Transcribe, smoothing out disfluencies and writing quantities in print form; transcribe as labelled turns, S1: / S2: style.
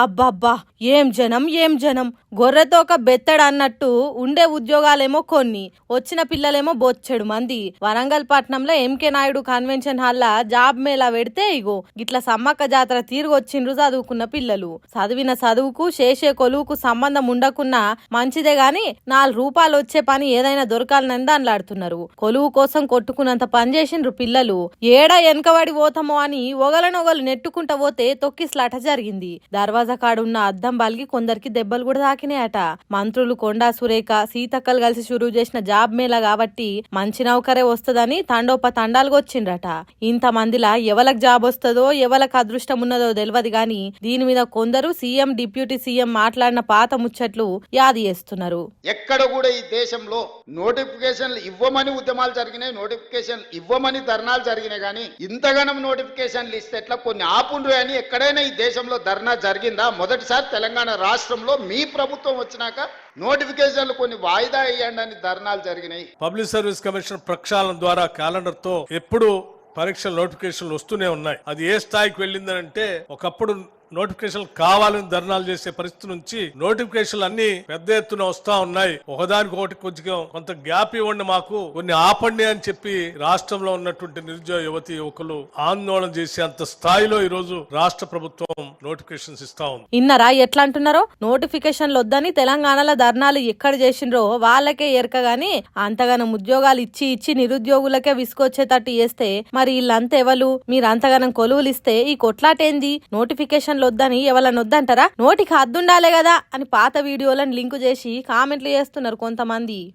S1: అబ్బబ్బా ఏం జనం ఏం జనం గొర్రెతో ఒక బెత్తడు అన్నట్టు ఉండే ఉద్యోగాలేమో కొన్ని వచ్చిన పిల్లలేమో బొచ్చెడు మంది. వరంగల్ పట్నంలో ఎంకే నాయుడు కన్వెన్షన్ హాల్లా జాబ్ మేళా పెడితే ఇగో గిట్ల సమ్మక్క జాతర తీరుగొచ్చిండ్రు చదువుకున్న పిల్లలు. చదివిన చదువుకు చేసే కొలువుకు సంబంధం ఉండకున్నా మంచిదే గాని 4 రూపాయలు వచ్చే పని ఏదైనా దొరకాలని దాన్లాడుతున్నారు. కొలువు కోసం కొట్టుకున్నంత పని చేసిండ్రు పిల్లలు. ఏడ వెనకబడి పోతామో అని ఒగలనొగలు నెట్టుకుంటా పోతే తొక్కిస్లాట జరిగింది. దర్వాజా కాడున్న అద్దం బలిగి కొందరికి దెబ్బలు కూడా తాకినాయట. మంత్రులు కొండా సురేఖ సీతక్కలు కలిసి షురూ చేసిన జాబ్ మేళా కాబట్టి మంచి నౌకరే వస్తుందని తండోపతండాలుగా వచ్చిండ్రట. ఇంత మందిలా ఎవలకు జాబ్ వస్తుందో ఎవలకు అదృష్టం ఉన్నదో తెలియదు గాని దీని మీద కొందరు సీఎం డిప్యూటీ సీఎం మాట్లాడిన పాత ముచ్చట్లు యాది చేస్తున్నారు.
S2: ఎక్కడ కూడా ఈ దేశంలో నోటిఫికేషన్లు ఇవ్వమని ఉద్యమాలు జరిగినాయి, నోటిఫికేషన్లు ఇవ్వమని ధర్నాలు జరిగినాయి. కానీ ఇంతగానం నోటిఫికేషన్లు ఇస్తే ఎట్లా కొన్ని ఆపుండ్రు అని ఎక్కడైనా ఈ దేశంలో ధర్నా జరిగిందా? మొదటిసారి తెలంగాణ రాష్ట్రంలో మీ ప్రభుత్వం వచ్చినాక నోటిఫికేషన్లు కొన్ని వాయిదా వేయండి అని ధర్నాలు జరిగినాయి.
S3: పబ్లిక్ సర్వీస్ కమిషన్ ప్రక్షాళన ద్వారా క్యాలెండర్ తో ఎప్పుడు పరీక్షల నోటిఫికేషన్లు వస్తూనే ఉన్నాయి. అది ఏ స్థాయికి వెళ్ళిందంటే ఒకప్పుడు నోటిఫికేషన్ కావాలని ధర్నాలు చేసే పరిస్థితి నుంచి నోటిఫికేషన్లు అన్ని పెద్ద ఎత్తున వస్తా ఉన్నాయి. ఒకదానికి ఒకటి కొంత గ్యాప్ ఇవ్వండి, మాకు కొన్ని ఆపండి అని చెప్పి రాష్ట్రంలో ఉన్నటువంటి నిరుద్యోగ యువతి యువకులు ఆందోళన చేసే అంత స్థాయిలో ఈ రోజు రాష్ట్ర ప్రభుత్వం నోటిఫికేషన్స్ ఇస్తా ఉంది.
S1: ఇన్నరా ఎట్లా అంటున్నారో? నోటిఫికేషన్లు వద్దని తెలంగాణలో ధర్నాలు ఎక్కడ చేసిండ్రో వాళ్ళకే ఎరక గాని అంతగానం ఉద్యోగాలు ఇచ్చి నిరుద్యోగులకే విసుకొచ్చేటట్టు చేస్తే మరి వీళ్ళంతా ఎవరు? మీరు అంతగానం కొలువులు ఇస్తే ఈ కొట్లాటేంది? నోటిఫికేషన్ వద్దని ఎవరన్నా వద్దంటారా? నోటికి హద్దుండాలే కదా అని పాత వీడియోలను లింకు చేసి కామెంట్లు చేస్తున్నారు కొంతమంది.